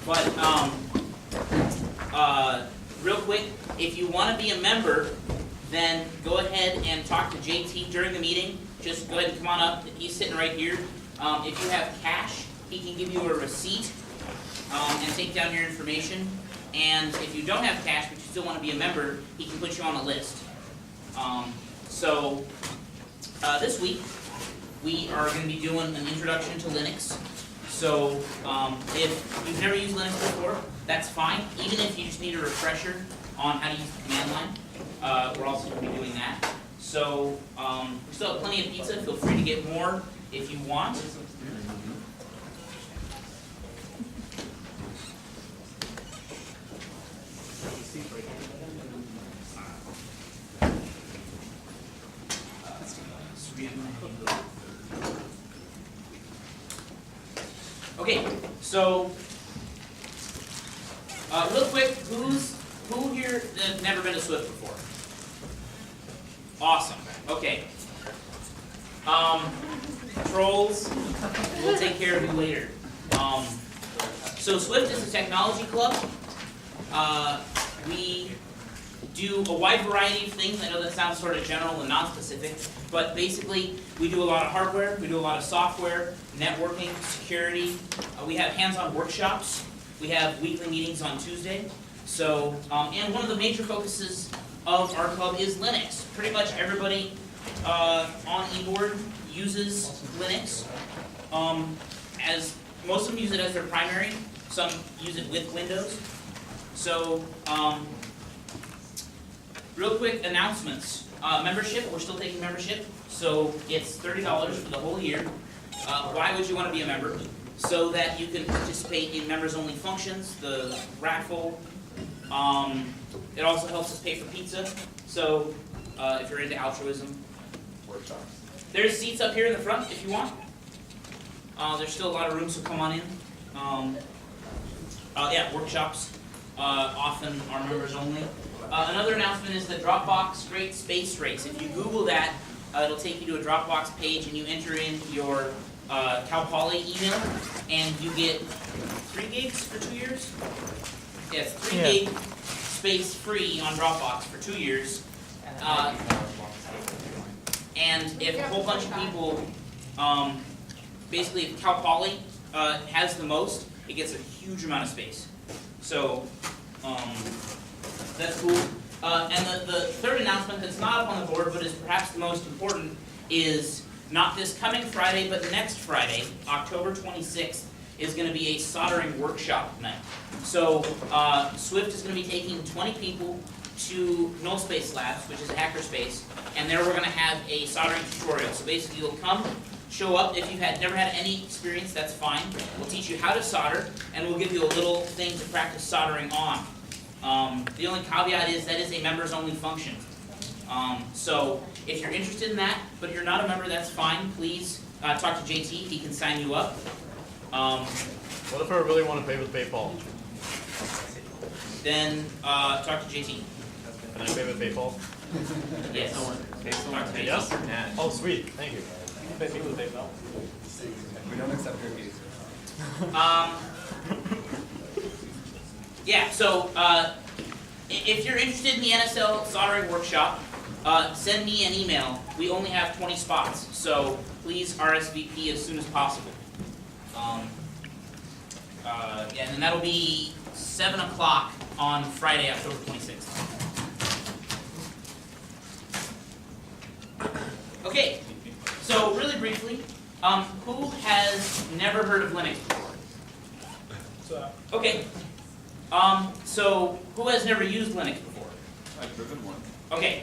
But real quick, if you want to be a member, then go ahead and talk to JT during the meeting. Just go ahead and come on up. He's sitting right here. If you have cash, he can give you a receipt and take down your information. And if you don't have cash but you still want to be a member, he can put you on a list. This week we are going to be doing an introduction to Linux. So if you've never used Linux before, that's fine. Even if you just need a refresher on how to use the command line, we're also going to be doing that. So we still have plenty of pizza. Feel free to get more if you want. Okay, so real quick, who here has never been to Swift before? Awesome. Okay. Trolls, we'll take care of you later. So Swift is a technology club. We do a wide variety of things. I know that sounds sort of general and non-specific, but basically we do a lot of hardware, we do a lot of software, networking, security. We have hands-on workshops. We have weekly meetings on Tuesday. So, and one of the major focuses of our club is Linux. Pretty much everybody on eBoard uses Linux. As most of them use it as their primary. Some use it with Windows. So, real quick announcements. Membership, we're still taking membership, so it's $30 for the whole year. Why would you want to be a member? So that you can participate in members-only functions, the raffle. It also helps us pay for pizza. So if you're into altruism, workshops. There's seats up here in the front if you want. There's still a lot of room, so come on in. Yeah, workshops often are members only. Another announcement is the Dropbox Great Space Race. If you Google that, it'll take you to a Dropbox page and you enter in your Cal Poly email and you get 3 gigs for 2 years? Yes, 3 gig space free on Dropbox for 2 years. And if a whole bunch of people, basically if Cal Poly has the most, it gets a huge amount of space. So, that's cool. And the third announcement that's not up on the board, but is perhaps the most important, is not this coming Friday, but next Friday, October 26th, is going to be a soldering workshop night. So Swift is going to be taking 20 people to Nullspace Labs, which is a hackerspace, and there we're going to have a soldering tutorial. So basically you'll come, show up. If you've never had any experience, that's fine. We'll teach you how to solder, and we'll give you a little thing to practice soldering on. The only caveat is that is a members-only function. So if you're interested in that, but you're not a member, that's fine. Please talk to JT. He can sign you up. What if I really want to pay with PayPal? Then talk to JT. Can I pay with PayPal? Yes. Talk to JT. Yes? Oh, sweet. Thank you. You can pay me with PayPal. We don't accept your fees. Yeah, so if you're interested in the NSL soldering workshop, send me an email. We only have 20 spots, so please RSVP as soon as possible. Yeah, and that'll be 7 o'clock on Friday, October 26th. Okay, so really briefly, who has never heard of Linux before? Okay. So who has never used Linux before? I've driven one. Okay.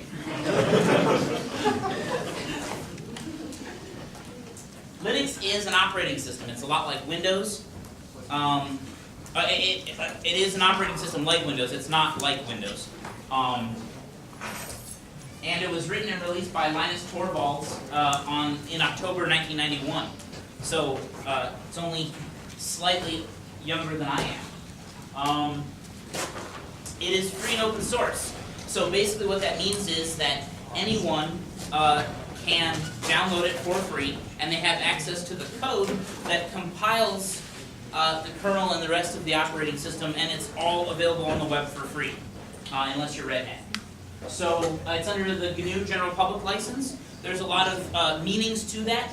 Linux is an operating system. It's a lot like Windows. It is an operating system like Windows. It's not like Windows. And it was written and released by Linus Torvalds in October 1991. So it's only slightly younger than I am. It is free and open source. So basically what that means is that anyone can download it for free, and they have access to the code that compiles the kernel and the rest of the operating system, and it's all available on the web for free, unless you're Red Hat. So it's under the GNU General Public License. There's a lot of meanings to that.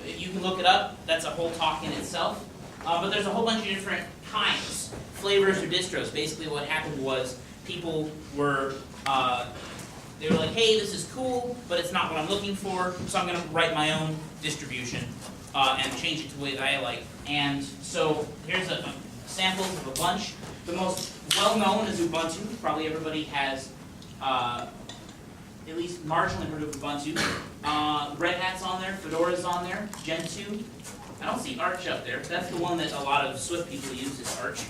You can look it up. That's a whole talk in itself. But there's a whole bunch of different kinds, flavors or distros. Basically what happened was people were, they were like, hey, this is cool, but it's not what I'm looking for, so I'm going to write my own distribution and change it to the way that I like. And so here's a sample of a bunch. The most well-known is Ubuntu. Probably everybody has at least marginally heard of Ubuntu. Red Hat's on there, Fedora's on there, Gentoo. I don't see Arch up there. That's the one that a lot of Swift people use, is Arch.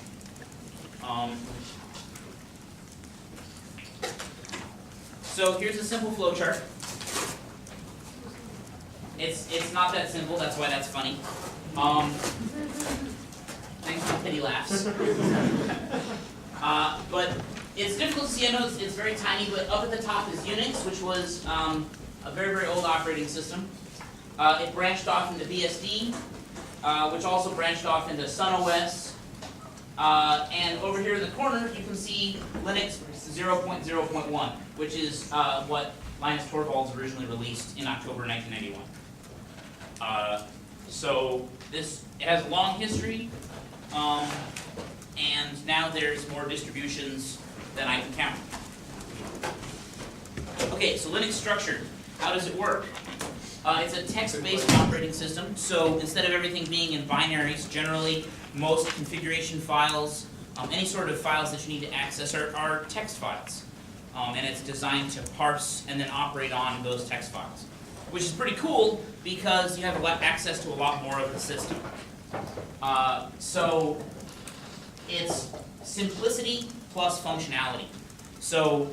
So here's a simple flowchart. It's not that simple, that's why that's funny. Thanks for the pity laughs. But it's difficult to see. I know it's very tiny, but up at the top is Unix, which was a very, very old operating system. It branched off into BSD, which also branched off into SunOS. And over here in the corner, you can see Linux 0.0.1, which is what Linus Torvalds originally released in October 1991. So it has a long history, and now there's more distributions than I can count. Okay, so Linux structure. How does it work? It's a text-based operating system, so instead of everything being in binaries, generally most configuration files, any sort of files that you need to access are text files. And it's designed to parse and then operate on those text files, which is pretty cool because you have access to a lot more of the system. So it's simplicity plus functionality. So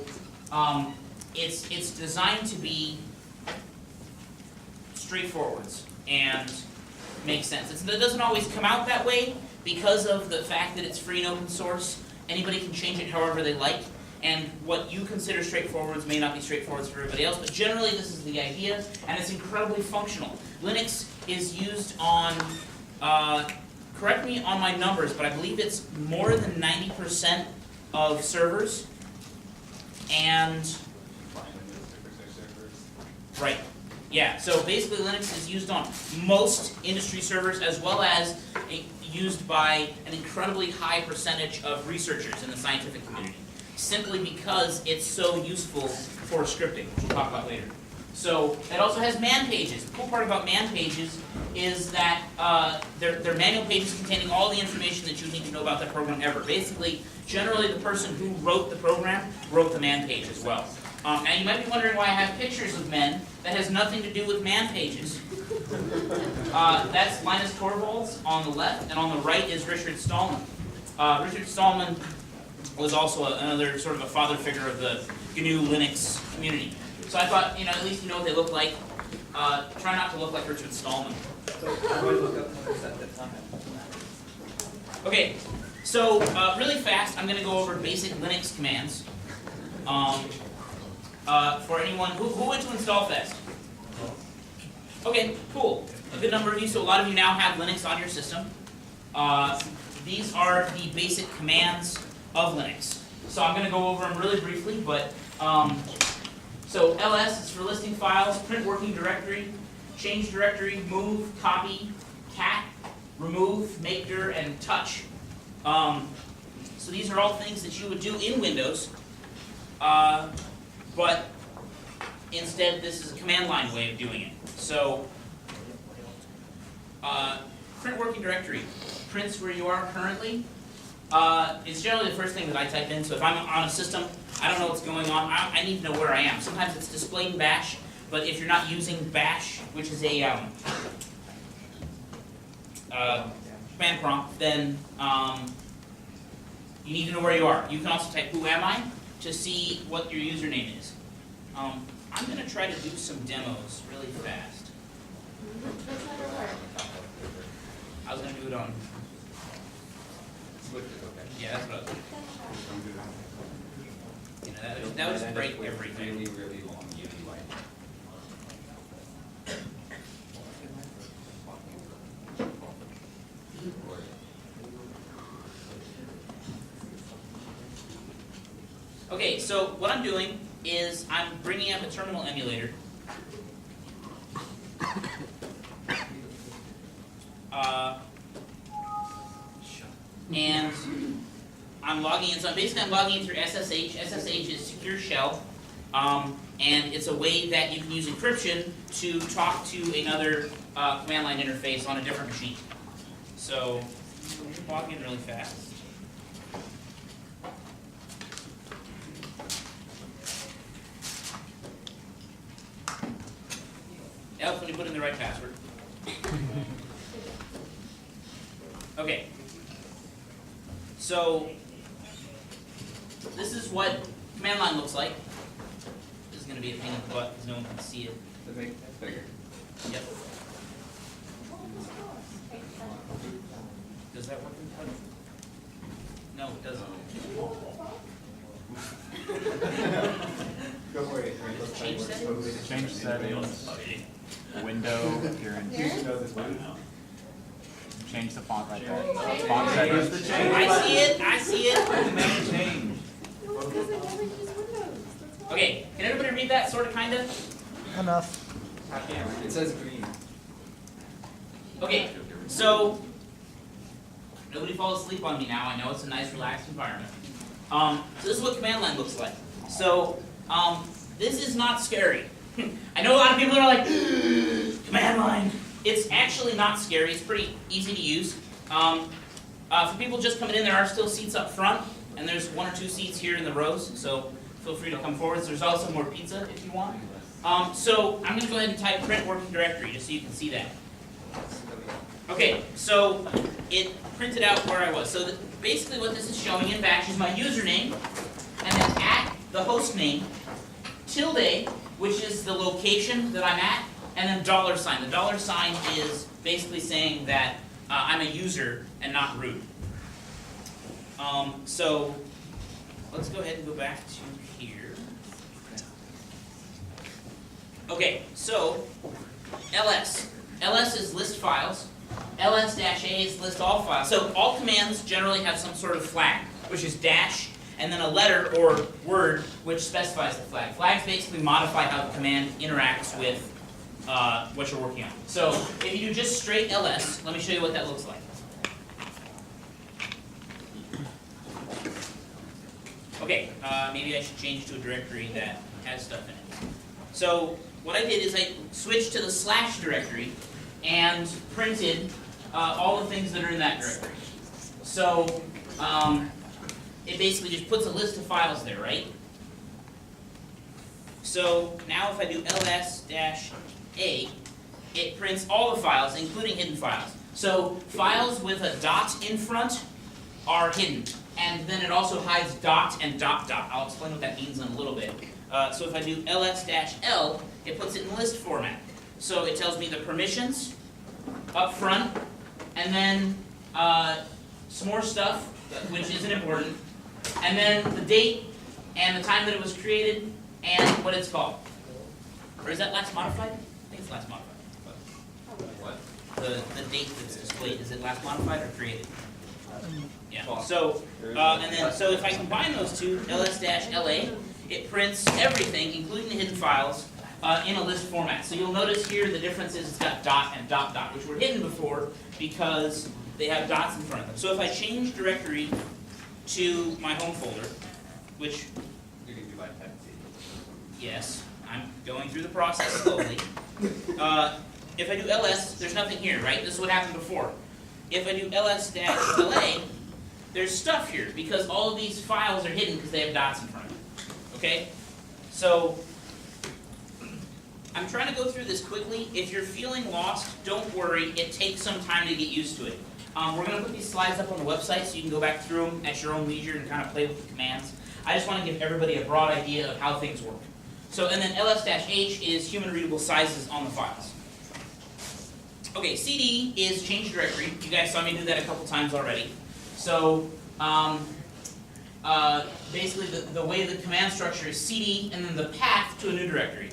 it's designed to be straightforwards and make sense. It doesn't always come out that way because of the fact that it's free and open source. Anybody can change it however they like, and what you consider straightforwards may not be straightforwards for everybody else, but generally this is the idea, and it's incredibly functional. Linux is used on, correct me on my numbers, but I believe it's more than 90% of servers, and, right. Yeah, so basically Linux is used on most industry servers as well as used by an incredibly high percentage of researchers in the scientific community, simply because it's so useful for scripting, which we'll talk about later. So it also has man pages. The cool part about man pages is that they're manual pages containing all the information that you need to know about that program ever. Basically, generally the person who wrote the program wrote the man page as well. Now you might be wondering why I have pictures of men. That has nothing to do with man pages. That's Linus Torvalds on the left, and on the right is Richard Stallman. Richard Stallman was also another sort of a father figure of the GNU Linux community. So I thought, at least you know what they look like. Try not to look like Richard Stallman. Okay, so really fast, I'm going to go over basic Linux commands. For anyone who went to Install Fest. Okay, cool. A good number of you, so a lot of you now have Linux on your system. These are the basic commands of Linux. So I'm going to go over them really briefly, but so ls is for listing files, print working directory, change directory, move, copy, cat, remove, make dir, and touch. So these are all things that you would do in Windows. But instead, this is a command line way of doing it. So, print working directory prints where you are currently. It's generally the first thing that I type in. So if I'm on a system, I don't know what's going on. I need to know where I am. Sometimes it's displayed in bash, but if you're not using bash, which is a command prompt, then you need to know where you are. You can also type "Who am I?" to see what your username is. I'm going to try to do some demos really fast. I was going to do it on... Yeah, that's what I was doing. That would just break everything. Really long UUI. Okay, so what I'm doing is I'm bringing up a terminal emulator. And I'm logging in. So basically I'm logging in through SSH. SSH is secure shell. And it's a way that you can use encryption to talk to another command line interface on a different machine. So log in really fast. Helps when you put in the right password. Okay. So this is what command line looks like. This is going to be a pain in the butt because no one can see it. Does it make it bigger? Yep. Does that work in HUD? No, it doesn't. Go for it. Let's Change try it. settings? Change settings, window appearance, You should know this one. change the font right there. Font settings. I see it. I see it. Make change. Okay. Can everybody read that? Sort of, kind of. Enough. It says green. Okay. So nobody falls asleep on me now. I know it's a nice, relaxed environment. So this is what command line looks like. So this is not scary. I know a lot of people are like, command line. It's actually not scary. It's pretty easy to use. For people just coming in, there are still seats up front, and there's 1 or 2 seats here in the rows, so feel free to come forward. There's also more pizza if you want. So I'm going to go ahead and type print working directory just so you can see that. Okay, so it printed out where I was. So basically what this is showing in batch is my username, and then at the host name, tilde, which is the location that I'm at, and then $sign. The $sign is basically saying that I'm a user and not root. So let's go ahead and go back to here. Okay, so ls. ls is list files. ls-a is list all files. So all commands generally have some sort of flag, which is dash, and then a letter or word which specifies the flag. Flags basically modify how the command interacts with what you're working on. So if you do just straight ls, let me show you what that looks like. Okay, maybe I should change to a directory that has stuff in it. So what I did is I switched to the / directory and printed all the things that are in that directory. So it basically just puts a list of files there, right? So now if I do ls-a, it prints all the files, including hidden files. So files with a dot in front are hidden. And then it also hides dot and dot dot. I'll explain what that means in a little bit. So if I do ls-l, it puts it in list format. So it tells me the permissions up front, and then some more stuff, which isn't important, and then the date and the time that it was created and what it's called. Or is that last modified? I think it's last modified. What? The date that's displayed, is it last modified or created? Yeah. So and then so if I combine those two, ls-la, it prints everything, including the hidden files, in a list format. So you'll notice here the difference is it's got dot and dot dot, which were hidden before because they have dots in front of them. So if I change directory to my home folder, which You can do by type C. yes, I'm going through the process slowly. If I do ls, there's nothing here, right? This is what happened before. If I do ls-la, there's stuff here because all of these files are hidden because they have dots in front of them. Okay? So I'm trying to go through this quickly. If you're feeling lost, don't worry. It takes some time to get used to it. We're going to put these slides up on the website so you can go back through them at your own leisure and kind of play with the commands. I just want to give everybody a broad idea of how things work. So, and then ls-h is human readable sizes on the files. Okay, cd is change directory. You guys saw me do that a couple times already. So, basically the way the command structure is cd and then the path to a new directory.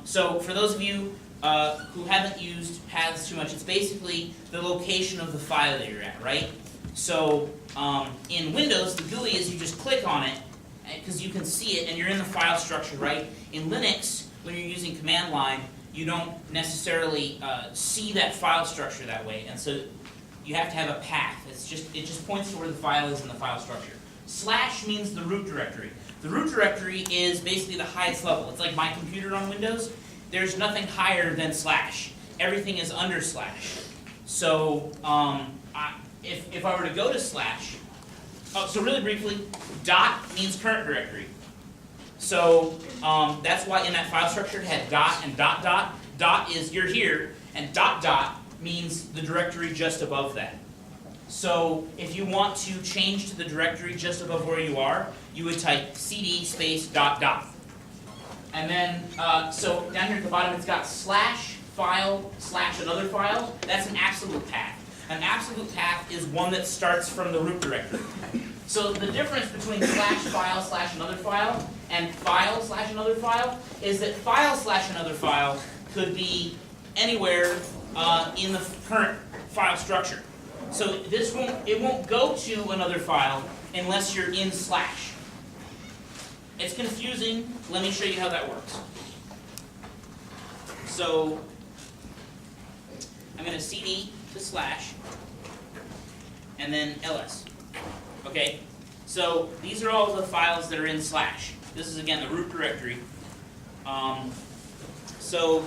So for those of you who haven't used paths too much, it's basically the location of the file that you're at, right? So in Windows, the GUI is you just click on it because you can see it and you're in the file structure, right? In Linux, when you're using command line, you don't necessarily see that file structure that way, and so you have to have a path. It just points to where the file is in the file structure. Slash means the root directory. The root directory is basically the highest level. It's like my computer on Windows. There's nothing higher than slash. Everything is under slash. So if I were to go to slash, so really briefly, dot means current directory. So that's why in that file structure it had dot and dot dot. Dot is you're here, and dot dot means the directory just above that. So if you want to change to the directory just above where you are, you would type cd space dot dot. And then, so down here at the bottom it's got slash file slash another file. That's an absolute path. An absolute path is one that starts from the root directory. So the difference between slash file slash another file and file slash another file is that file slash another file could be anywhere in the current file structure. So it won't go to another file unless you're in slash. It's confusing. Let me show you how that works. So I'm going to cd to slash and then ls. Okay? So these are all the files that are in slash. This is again the root directory. So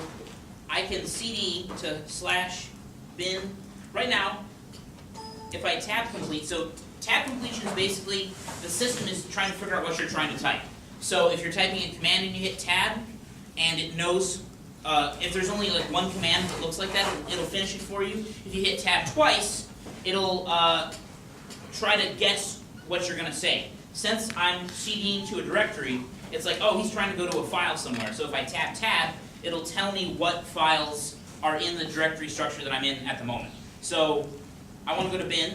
I can cd to slash bin. Right now, if I tab complete, so tab completion is basically the system is trying to figure out what you're trying to type. So if you're typing a command and you hit tab, and it knows if there's only like one command that looks like that, it'll finish it for you. If you hit tab twice, it'll try to guess what you're going to say. Since I'm CDing to a directory, it's like, oh, he's trying to go to a file somewhere. So if I tap tab, it'll tell me what files are in the directory structure that I'm in at the moment. So I want to go to bin,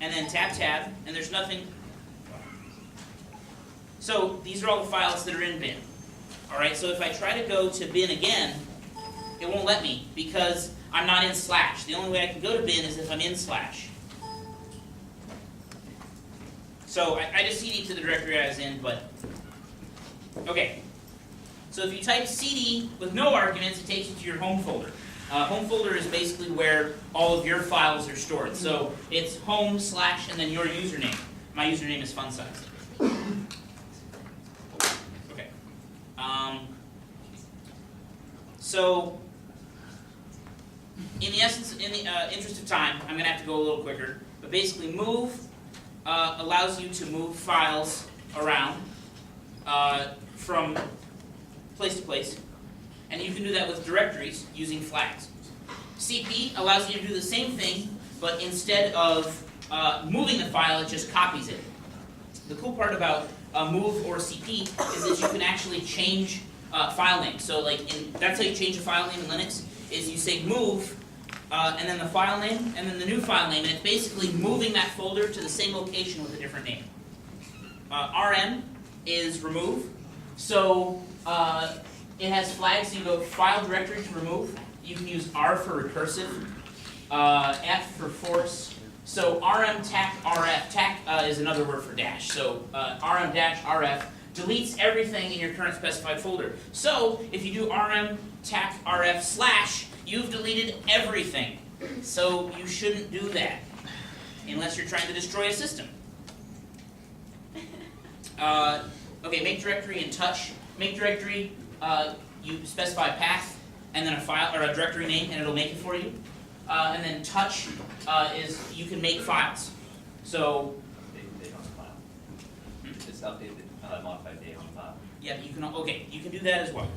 and then tap tab, and there's nothing. So these are all the files that are in bin. Alright, so if I try to go to bin again, it won't let me because I'm not in slash. The only way I can go to bin is if I'm in slash. So I just cd to the directory I was in, but okay. So if you type cd with no arguments, it takes you to your home folder. Home folder is basically where all of your files are stored. So it's home slash and then your username. My username is funsized. Okay. So in the interest of time, I'm going to have to go a little quicker. But basically, move allows you to move files around from place to place. And you can do that with directories using flags. CP allows you to do the same thing, but instead of moving the file, it just copies it. The cool part about move or CP is that you can actually change file names. So that's how you change a file name in Linux, is you say move, and then the file name, and then the new file name, and it's basically moving that folder to the same location with a different name. RM is remove. So it has flags, so you go file directory to remove. You can use R for recursive, F for force. So rm tac rf, tac is another word for dash. So rm dash rf deletes everything in your current specified folder. So if you do rm tac rf slash, you've deleted everything. So you shouldn't do that unless you're trying to destroy a system. Okay, make directory and touch. Make directory, you specify path and then a file or a directory name, and it'll make it for you. And then touch is you can make files. So They don't file. It's updated, modified date on file. yeah, you can. Okay, you can do that as well.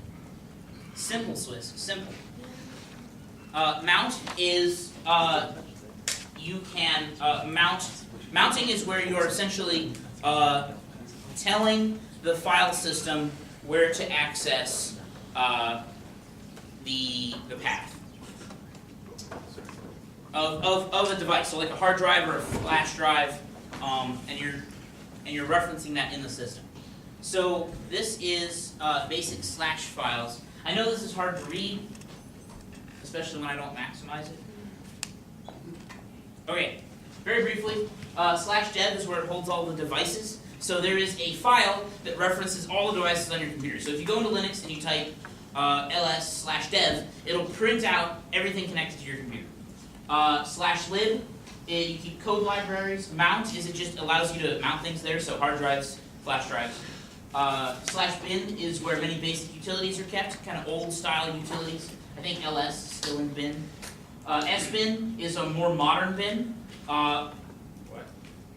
Simple, Swiss. Simple. Mount is you can mount. Mounting is where you are essentially telling the file system where to access the path of a device. So like a hard drive or a flash drive, and you're referencing that in the system. So this is basic slash files. I know this is hard to read, especially when I don't maximize it. Okay, very briefly, /dev is where it holds all the devices. So there is a file that references all the devices on your computer. So if you go into Linux and you type ls/dev, it'll print out everything connected to your computer. /lib, you keep code libraries. Mount is it just allows you to mount things there, so hard drives, flash drives. /bin is where many basic utilities are kept, kind of old style utilities. I think ls is still in bin. sbin is a more modern bin.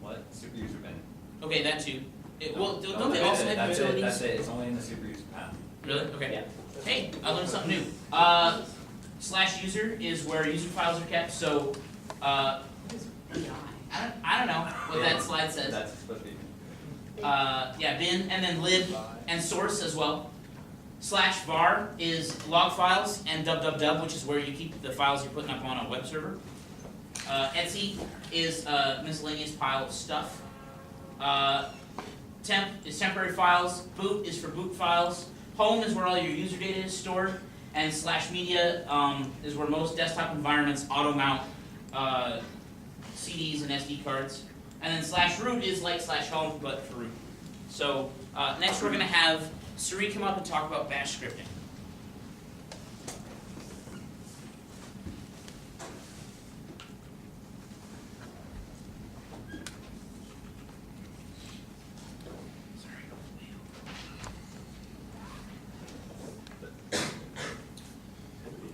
What? Super user bin? Okay, that too. Well, No, don't they also have that's utilities? That's it, it's only in the super user path. Really? Okay. Yeah. Hey, I learned something new. /user is where user files are kept. So, I don't know what that slide says. That's supposed to be. Yeah, bin, and then lib and source as well. /var is log files, and www, which is where you keep the files you're putting up on a web server. Etsy is a miscellaneous pile of stuff. Temp is temporary files. Boot is for boot files. Home is where all your user data is stored. And /media is where most desktop environments auto-mount CDs and SD cards. And then /root is like /home, but for root. So next we're going to have Saree come up and talk about bash scripting.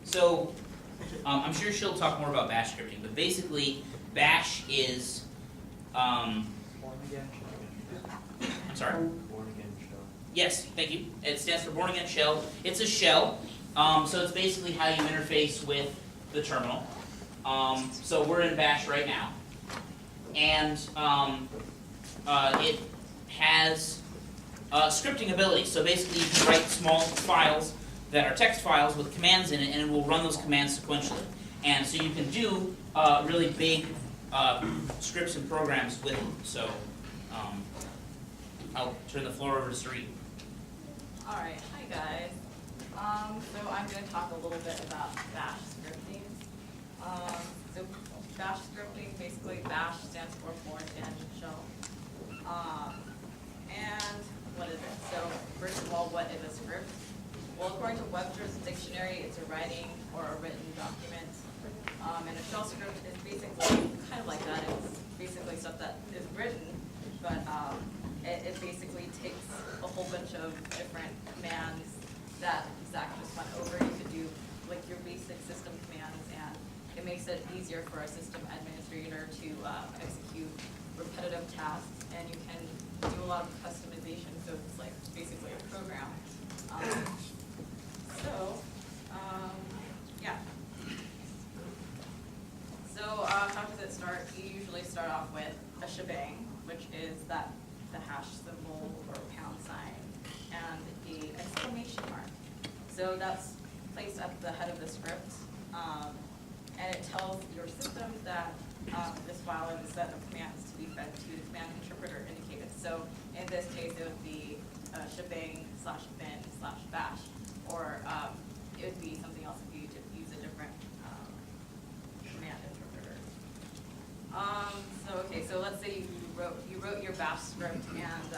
So, I'm sure she'll talk more about bash scripting, but basically, bash is, I'm sorry? Born again shell. Yes, thank you. It stands for Born Again Shell. It's a shell, so it's basically how you interface with the terminal. So we're in bash right now, and it has scripting ability. So basically, you can write small files that are text files with commands in it, and it will run those commands sequentially. And so you can do really big scripts and programs with it. So I'll turn the floor over to Saree. Alright, hi guys. So I'm going to talk a little bit about bash scripting. So bash scripting, basically bash stands for Born Again Shell. And what is it? So first of all, what is a script? Well, according to Webster's dictionary, it's a writing or a written document. And a shell script is basically kind of like that. It's basically stuff that is written, but it basically takes a whole bunch of different commands that Zach just went over. You could do like your basic system commands, and it makes it easier for a system administrator to execute repetitive tasks, and you can do a lot of customization, so it's like basically a program. Yeah. So how does it start? You usually start off with a shebang, which is the hash symbol or pound sign and the exclamation mark. So that's placed at the head of the script, and it tells your system that this file is a set of commands to be fed to the command interpreter indicated. So in this case, it would be shebang/bin/bash, or it would be something else if you use a different command interpreter. So let's say you wrote your bash script and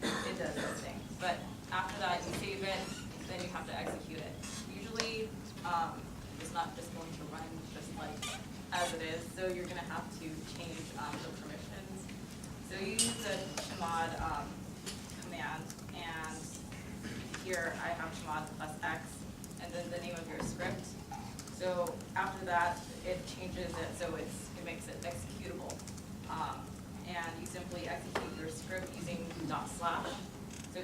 it does those things. But after that, you save it, then you have to execute it. Usually, it's not just going to run just like as it is. So you're going to have to change the permissions. So you use the chmod command, and here I have chmod +x, and then the name of your script. So after that, it changes it so it makes it executable. And you simply execute your script using // so //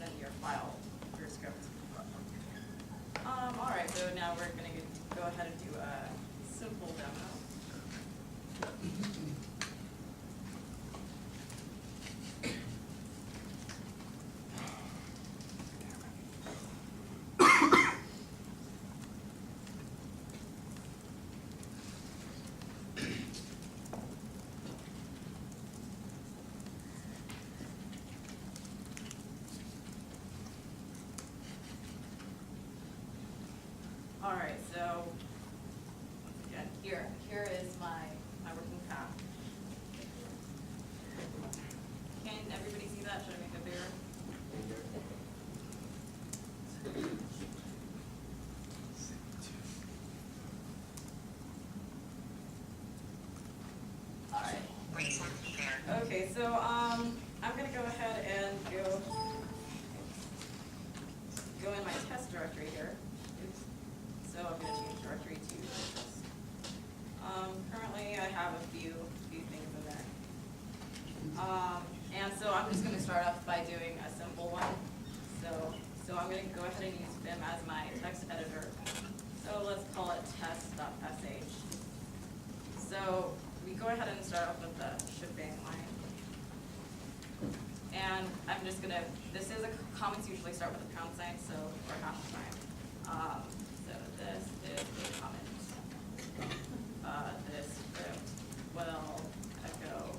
then your file, your script. All right, so now we're going to go ahead and do a simple demo. All right, so again, here is my working path. that? Should I make it bigger? Alright. Okay, so I'm gonna go ahead and go in my test directory here. Oops. So I'm gonna change directory to test. Currently I have a few things in there. And so I'm just gonna start off by doing a simple one. So I'm gonna go ahead and use Vim as my text editor. So let's call it test.sh. So we go ahead and start off with the shebang line. And I'm just gonna, this is comments usually start with a pound sign, so, or hash sign. So this is a comment. This script will echo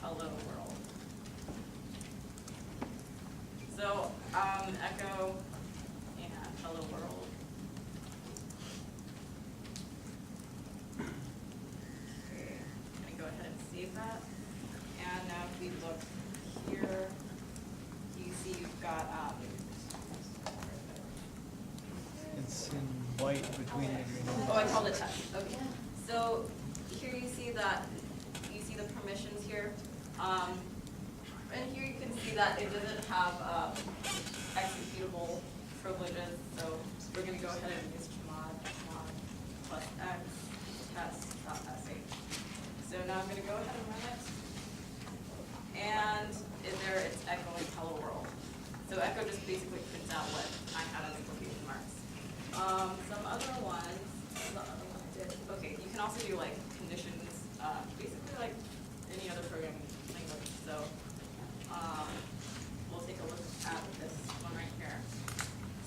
hello world. So, echo and hello world. Okay, I'm gonna go ahead and save that. And now if we look here, you see you've got, It's in white between the green and oh, I called it test, okay. So here you see that, you see the permissions here. And here you can see that it doesn't have executable privileges, so we're gonna go ahead and use chmod plus x test.sh. So now I'm gonna go ahead and run it. And in there it's echoing hello world. So echo just basically prints out what I have as quotation marks. Some other ones, the other one I did, okay, you can also do like conditions, basically like any other programming language. So we'll take a look at this one right here.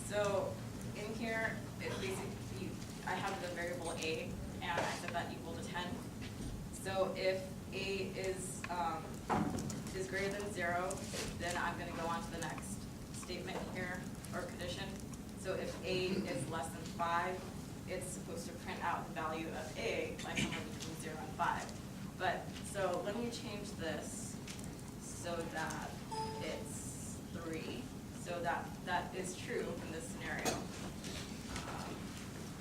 So in here, it basically, I have the variable a, and I set that equal to 10. So if a is greater than 0, then I'm going to go on to the next statement here, or condition. So if a is less than 5, it's supposed to print out the value of a, like somewhere between 0 and 5. But, so let me change this so that it's 3, so that is true in this scenario.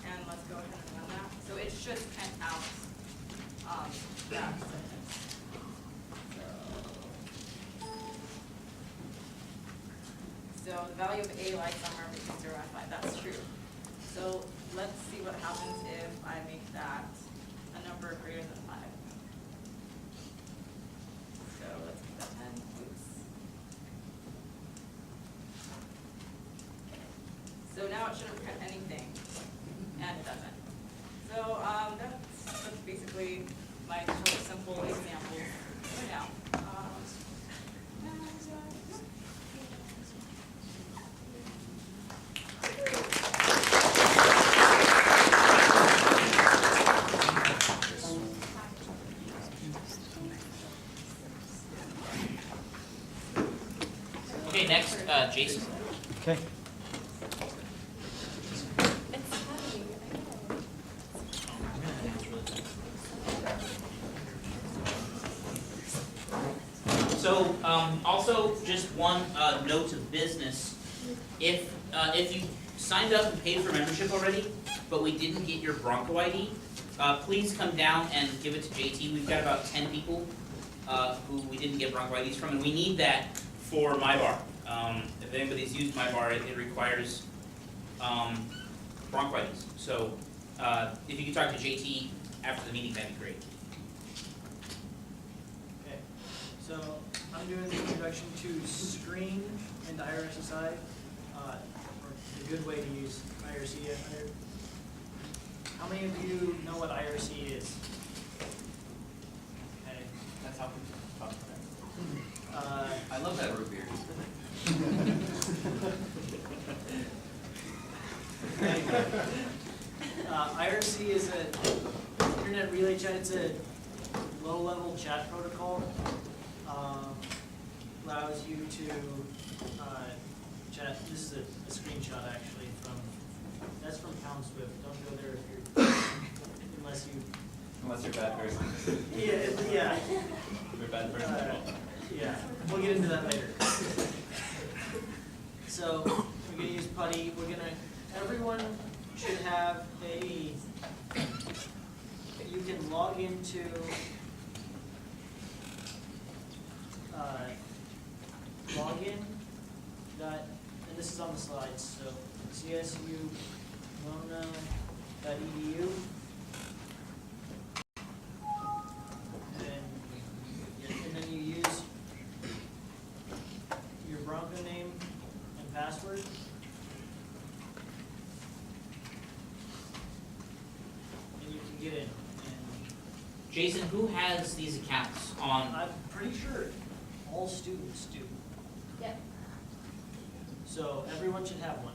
And let's go ahead and run that. So it should print out that sentence. So the value of a lies somewhere between 0 and 5, that's true. So let's see what happens if I make that a number greater than 5. So let's make that 10, oops. So now it shouldn't print anything, and it doesn't. So that's basically my short, simple example for now. Okay, next, Jason. Okay. So, also, just one note of business. If you signed up and paid for membership already, but we didn't get your Bronco ID, please come down and give it to JT. We've got about 10 people who we didn't get Bronco IDs from, and we need that for MyBar. If anybody's used MyBar, it requires Bronco IDs. So, if you could talk to JT after the meeting, that'd be great. Okay, so I'm doing the introduction to Screen and IRSSI, or the good way to use IRC. How many of you know what IRC is? Okay. That's how we talk about it. I I love that root beer. IRC is an internet relay chat. It's a low-level chat protocol. Allows you to chat. This is a screenshot actually that's from Pound Swift. Don't go there if you're Unless you're a bad person. Yeah. You're a bad person. Yeah, we'll get into that later. So we're gonna use putty, everyone should have you can log into, login and this is on the slides, so csumona.edu. And then you use your Bronco name and password. And you can get in. And Jason, who has these accounts on? I'm pretty sure all students do. Yep. So everyone should have one.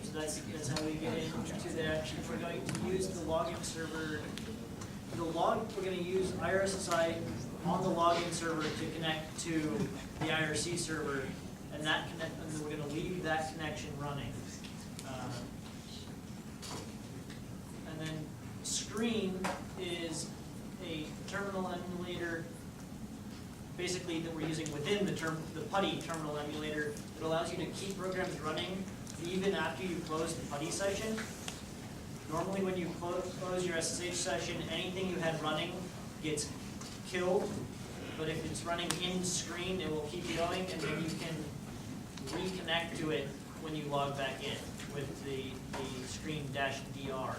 So that's how we get into that. If we're going to use the login server, we're going to use IRSSI on the login server to connect to the IRC server, and we're going to leave that connection running. And then Screen is a terminal emulator, basically that we're using within the PuTTY terminal emulator. It allows you to keep programs running even after you close the PuTTY session. Normally when you close your SSH session, anything you had running gets killed, but if it's running in Screen, it will keep going, and then you can reconnect to it when you log back in with the Screen-DR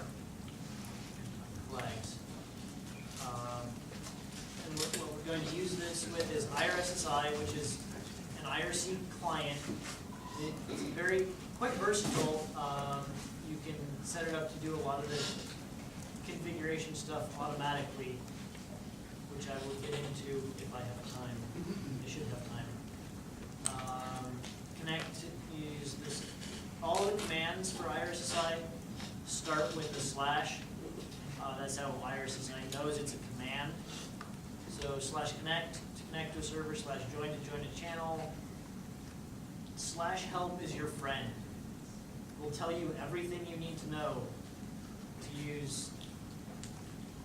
flags. And what we're going to use this with is IRSSI, which is an IRC client. It's quite versatile. You can set it up to do a lot of the configuration stuff automatically, which I will get into if I have time. I should have time. Connect, use this. All the commands for IRSSI start with the slash. That's how IRSSI knows it's a command. So /connect to connect to a server, /join to join a channel. /help is your friend. Will tell you everything you need to know to use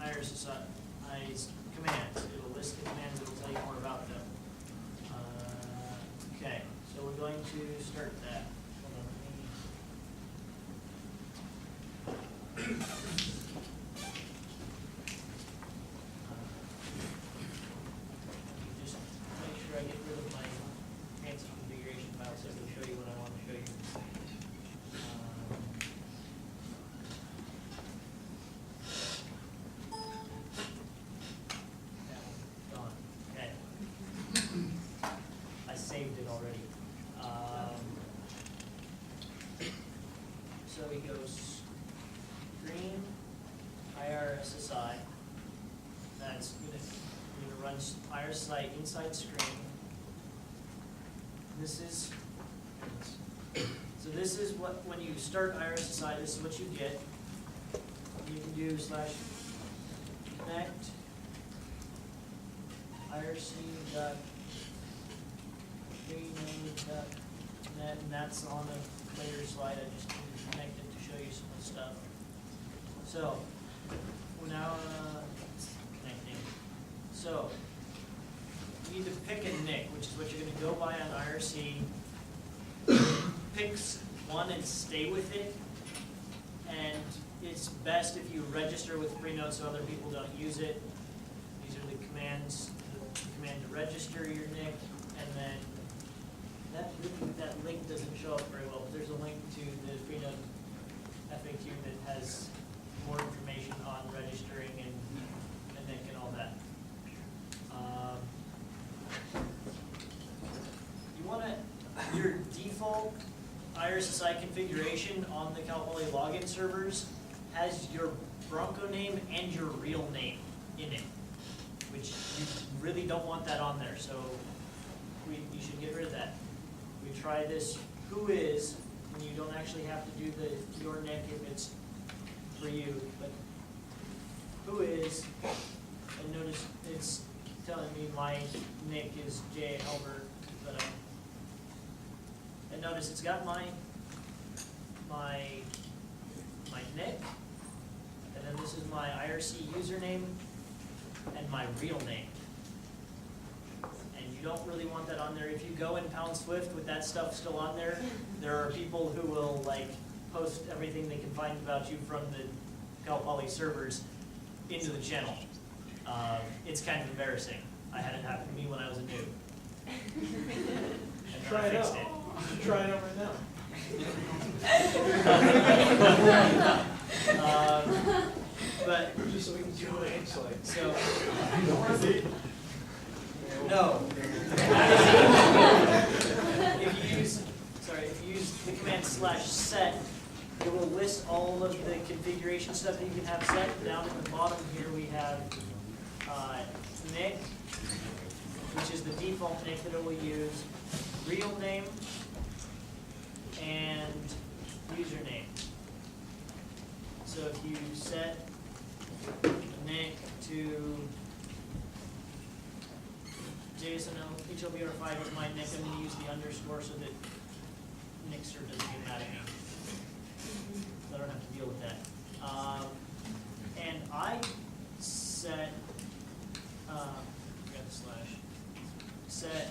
IRSSI's commands. It will list the commands, it will tell you more about them. Okay, so we're going to start that. Hold on, let me just make sure I get rid of my fancy configuration file so I can show you what I want to show you. Gone. Okay. I saved it already. So he goes Screen IRSSI. That's going to run IRSSI inside Screen. This is what, when you start IRSSI, this is what you get. You can do /connect irc.freenode.net, and that's on a later slide. I just need to connect it to show you some of the stuff. So we're now connecting. So you need to pick a NIC, which is what you're going to go by on IRC. Pick one and stay with it. And it's best if you register with Freenode so other people don't use it. These are the commands. The command to register your NIC, and then that link doesn't show up very well. But there's a link to the Freenode FAQ that has more information on registering and NIC and all that. You want your default IRSSI configuration on the Cal Poly login servers has your Bronco name and your real name in it, which you really don't want that on there. So you should get rid of that. We try this who is, and you don't actually have to do your NIC if it's for you, but who is, and notice it's telling me my NIC is J. Albert, but and notice it's got my NIC, and then this is my IRC username and my real name. And and you don't really want that on there. If you go in Pound Swift with that stuff still on there, there are people who will like post everything they can find about you from the Cal Poly servers into the channel. It's kind of embarrassing. I had it happen to me when I was a noob. And then I fixed it. Try it out right now. But Just so we can see what it looks like. so no. If you use the command /set, it will list all of the configuration stuff that you can have set. Down at the bottom here we have nick, which is the default nick that it will use, real name, and username. So if you set nick to JSON-HLBR5 is my nick, I'm going to use the underscore so that Nixer doesn't get mad at me. I don't have to deal with that. And I set, forgot the slash, set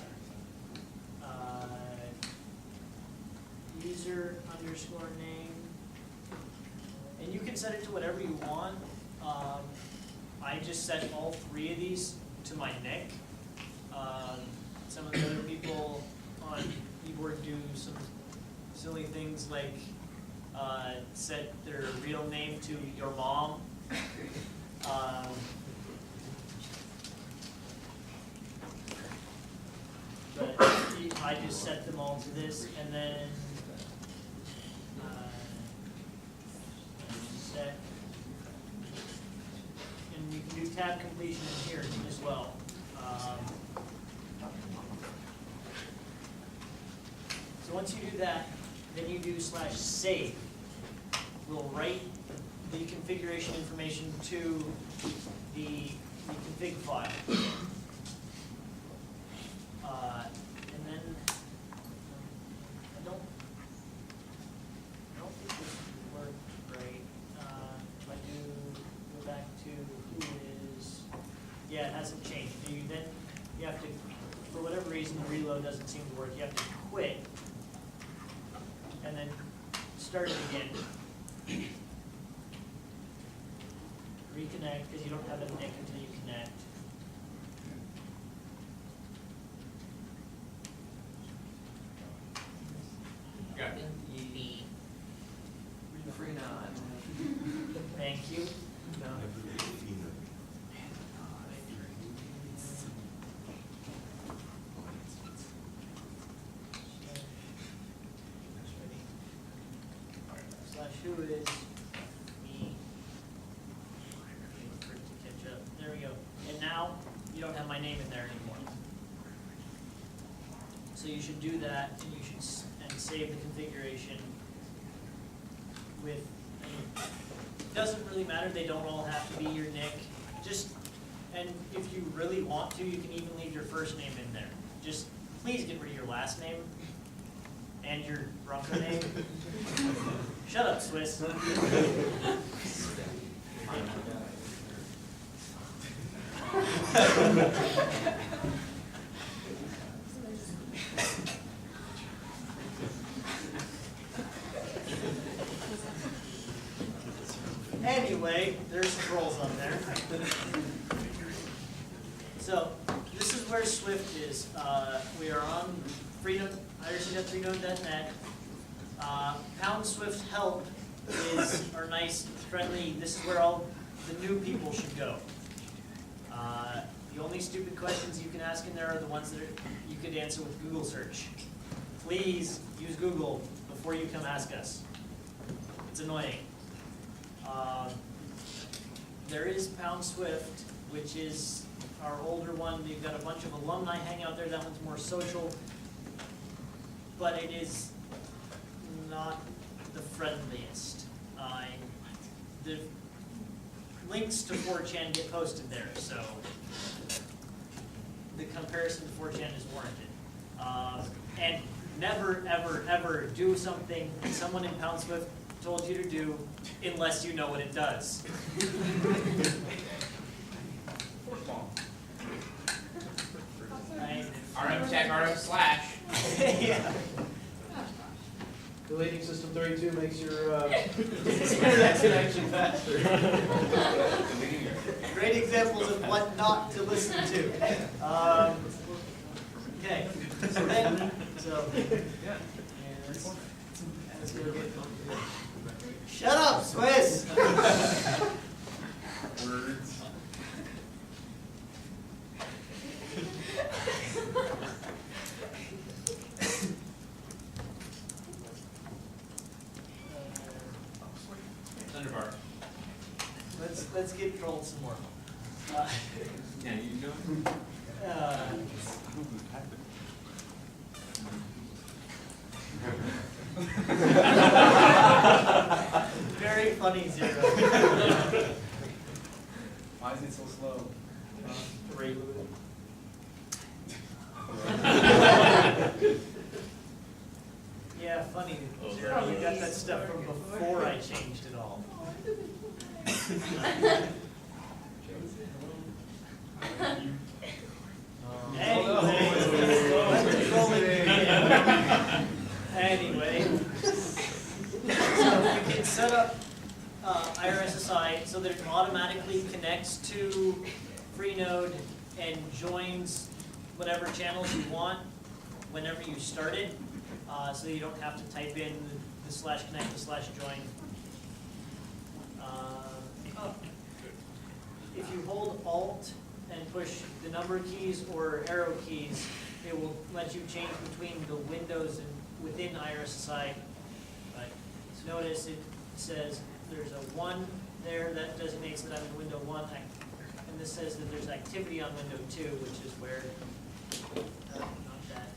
user underscore name. And you can set it to whatever you want. I just set all three of these to my nick. Some of the other people on keyboard do some silly things like set their real name to your mom. But I just set them all to this, and then set, and you can do tab completion in here as well. So once you do that, then you do /save. We'll write the configuration information to the config file. And then I don't think this would work right. If I do go back to who is, yeah, it hasn't changed. Then you have to, for whatever reason, the reload doesn't seem to work. You have to quit and then start it again. Reconnect, because you don't have a nick until you connect. Got it. Free nod. Thank you. /who is me. Wait for it to catch up. There we go. And now you don't have my name in there anymore. So you should do that, and you should save the configuration with. It doesn't really matter. They don't all have to be your nick. And if you really want to, you can even leave your first name in there. Just please get rid of your last name and your Bronco name. Shut up, Swiss. Anyway, there's some trolls on there. So this is where Swift is. We are on Freedom, IRSSI.freedom.net. Pound Swift help is our nice, friendly, this is where all the new people should go. The only stupid questions you can ask in there are the ones that you could answer with Google search. Please use Google before you come ask us. It's annoying. There is Pound Swift, which is our older one. We've got a bunch of alumni hang out there. That one's more social, but it is not the friendliest. The links to 4chan get posted there, so the comparison to 4chan is warranted. And never, ever, ever do something someone in Pound Swift told you to do unless you know what it does. Right? RF/. Yeah. Deleting system 32 makes your internet connection faster. Great examples of what not to listen to. Okay, so then, yeah. Let's go get. Shut up, Swiss! Words. Thunderbar. Let's get trolled some more. Yeah, you do it. Uh, Very funny, Zero. Why is it so slow? Yeah, funny, Zero. You got that stuff from before I changed it all. Anyway, so we can set up IRSSI so that it automatically connects to Freenode and joins whatever channels you want whenever you start it, so you don't have to type in the /connect, the /join. If you hold Alt and push the number keys or arrow keys, it will let you change between the windows and within IRSSI. But notice it says there's a 1 there that designates that I'm in window 1, and this says that there's activity on window 2, which is where not that,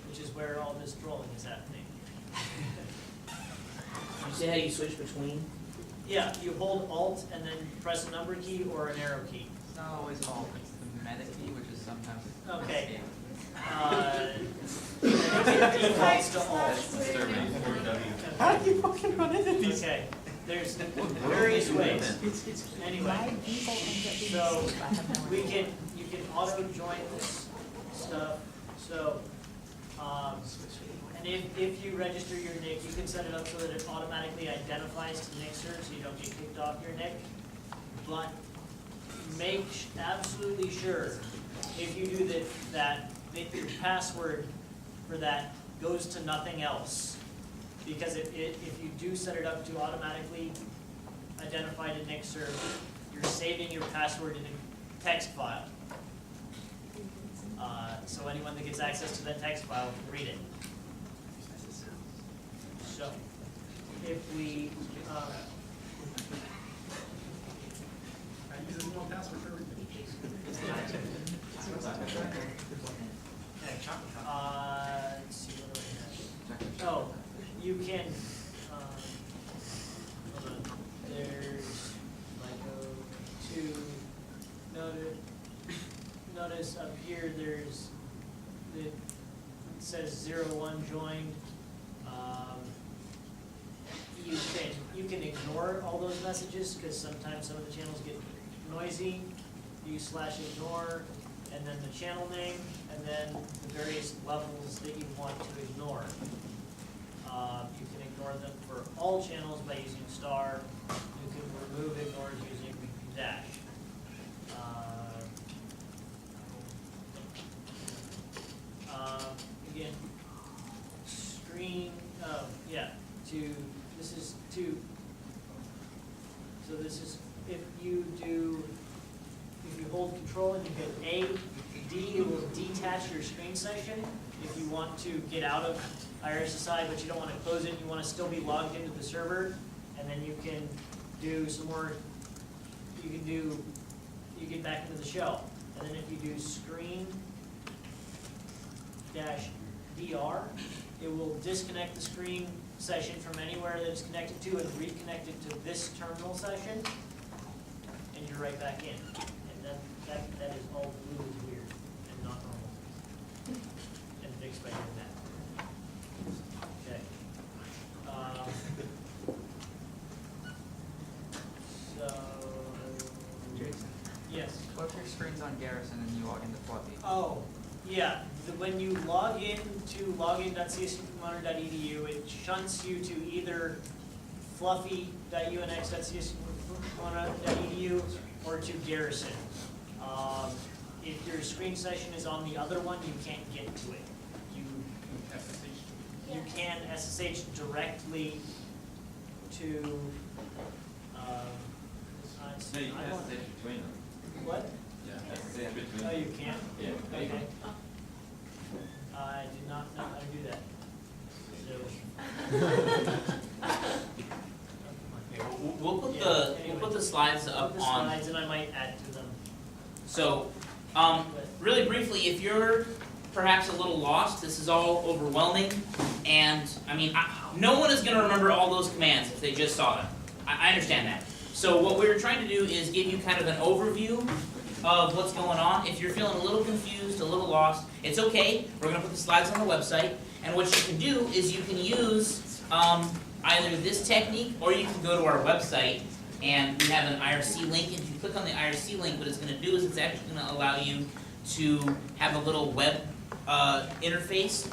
which is where all this trolling is happening. You see how you switch between? Yeah, you hold Alt and then press a number key or an arrow key. It's not always Alt, it's the meta key, which is sometimes. Okay. It defaults to Alt. How do you fucking run into these? Okay, there's various ways. Anyway, so you can auto join this stuff. So, and if you register your NIC, you can set it up so that it automatically identifies to Nixer, so you don't get kicked off your NIC. But make absolutely sure if you do that your password for that goes to nothing else. Because if you do set it up to automatically identify to Nixer, you're saving your password in a text file. So anyone that gets access to that text file can read it. So, if we, I use a small password for everything. let's see, what do we have? Oh, you can, hold on, there's, notice up here, there's, it says 01 joined. You can ignore all those messages, because sometimes some of the channels get noisy. You /ignore, and then the channel name, and then the various levels that you want to ignore. You can ignore them for all channels by using star. You can remove ignores using dash. Again, screen, so this is, if you hold control and you hit A, D, it will detach your screen session. If you want to get out of IRSSI, but you don't want to close it, you want to still be logged into the server, and then you can do some more, you get back into the shell. And then if you do screen -DR, it will disconnect the screen session from anywhere that it's connected to and reconnect it to this terminal session, and you're right back in. And that is all really weird and not normal. And fixed by doing that. Okay. So, Jason, yes. what if your screen's on Garrison and you log into Fluffy? Oh, Yeah, when you log in to login.csumonitor.edu, it shunts you to either fluffy.unx.csumonitor.edu or to Garrison. If your screen session is on the other one, you can't get to it. You can SSH directly to, No, you can SSH between them. what? Yeah, SSH between Oh, them. you can? Yeah. Okay. I did not know how to do that. We'll put the slides So, up put the on. slides and I might add to them. So, really briefly, if you're perhaps a little lost, this is all overwhelming, and I mean, no one is going to remember all those commands if they just saw them. I understand that. So what we're trying to do is give you kind of an overview of what's going on. If you're feeling a little confused, a little lost, it's okay. We're going to put the slides on the website, and what you can do is you can use either this technique, or you can go to our website, and we have an IRC link. And if you click on the IRC link, what it's going to do is it's actually going to allow you to have a little web interface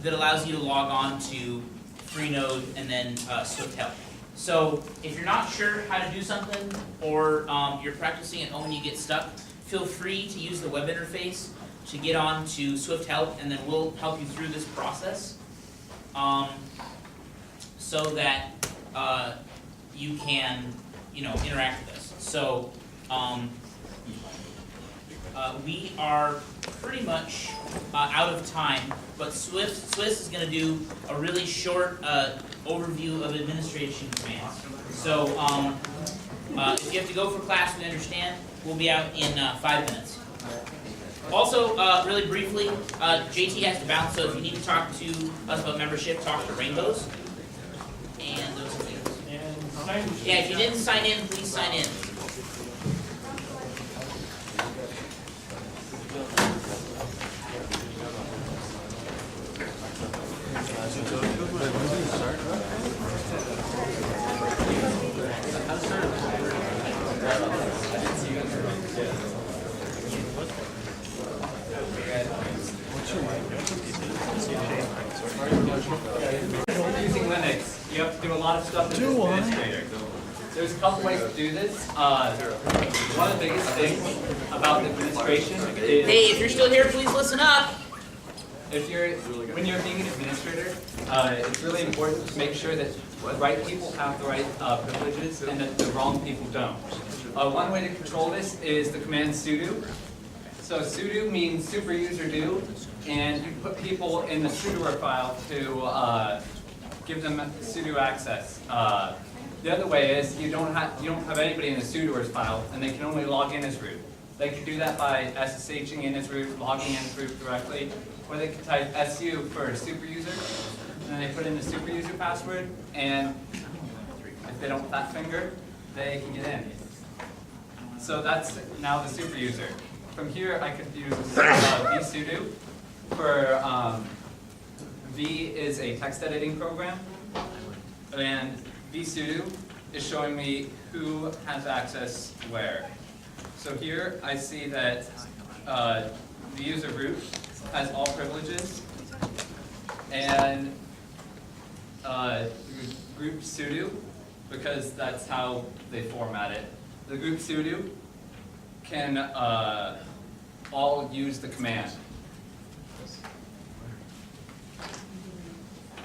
that allows you to log on to Freenode and then Swift Help. So if you're not sure how to do something, or you're practicing at home and you get stuck, feel free to use the web interface to get on to Swift Help, and then we'll help you through this process so that you can, interact with us. So we are pretty much out of time, but Swiss is going to do a really short overview of administration commands. So if you have to go for class, we understand. We'll be out in 5 minutes. Also, really briefly, JT has to bounce, so if you need to talk to us about membership, talk to Rainbows. And those things. Yeah, if you didn't sign in, please sign in. Using Linux, you have to do a lot of stuff as an administrator. There's a couple ways to do this. One of the biggest things about administration is Hey, if you're still here, please listen up. when you're being an administrator, it's really important to make sure that the right people have the right privileges and that the wrong people don't. One way to control this is the command sudo. So sudo means super user do, and you put people in the sudoer file to give them sudo access. The other way is you don't have anybody in the sudoers file, and they can only log in as root. They can do that by SSHing in as root, logging in as root directly, or they can type SU for super user, and then they put in the super user password, and if they don't fat finger, they can get in. So that's now the super user. From here, I could use vsudo for V is a text editing program, and vsudo is showing me who has access where. So here I see that the user root has all privileges, and group sudo, because that's how they format it. The group sudo can all use the command.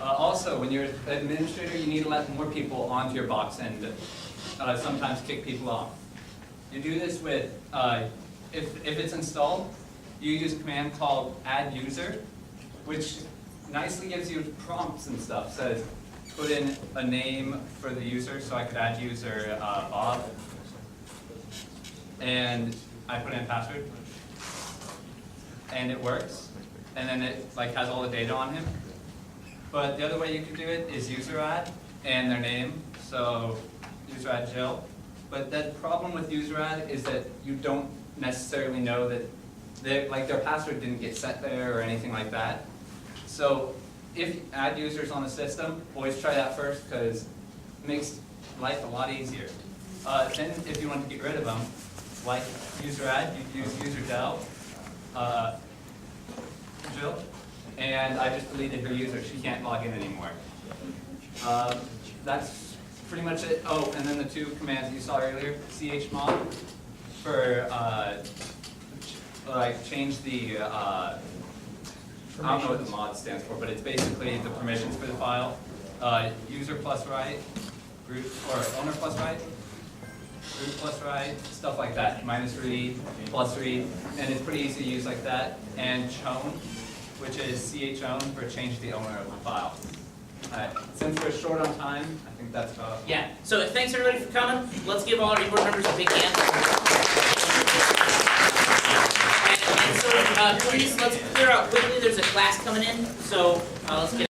Also, when you're an administrator, you need to let more people onto your box and sometimes kick people off. You do this with, if it's installed, you use a command called add user, which nicely gives you prompts and stuff. Says, put in a name for the user, so I could add user Bob. And I put in password, and it works. And then it has all the data on him. But the other way you could do it is user add and their name. So user add Jill. But the problem with user add is that you don't necessarily know that their password didn't get set there or anything like that. So if you add users on the system, always try that first, because it makes life a lot easier. Then if you want to get rid of them, like user add, you use user del. and I just deleted her user. She can't log in anymore. That's pretty much it. Oh, and then the two commands you saw earlier, chmod for like change the I don't know what the mod stands for, but it's basically the permissions for the file. User plus right, group or owner plus right, group plus right, stuff like that. Minus read, plus read, and it's pretty easy to use like that. And chown, which is chown for change the owner of the file. Alright, since we're short on time, I think that's about. Yeah, so thanks everybody for coming. Let's give all our board members a big hand. And so please, let's clear out quickly. There's a class coming in, so let's get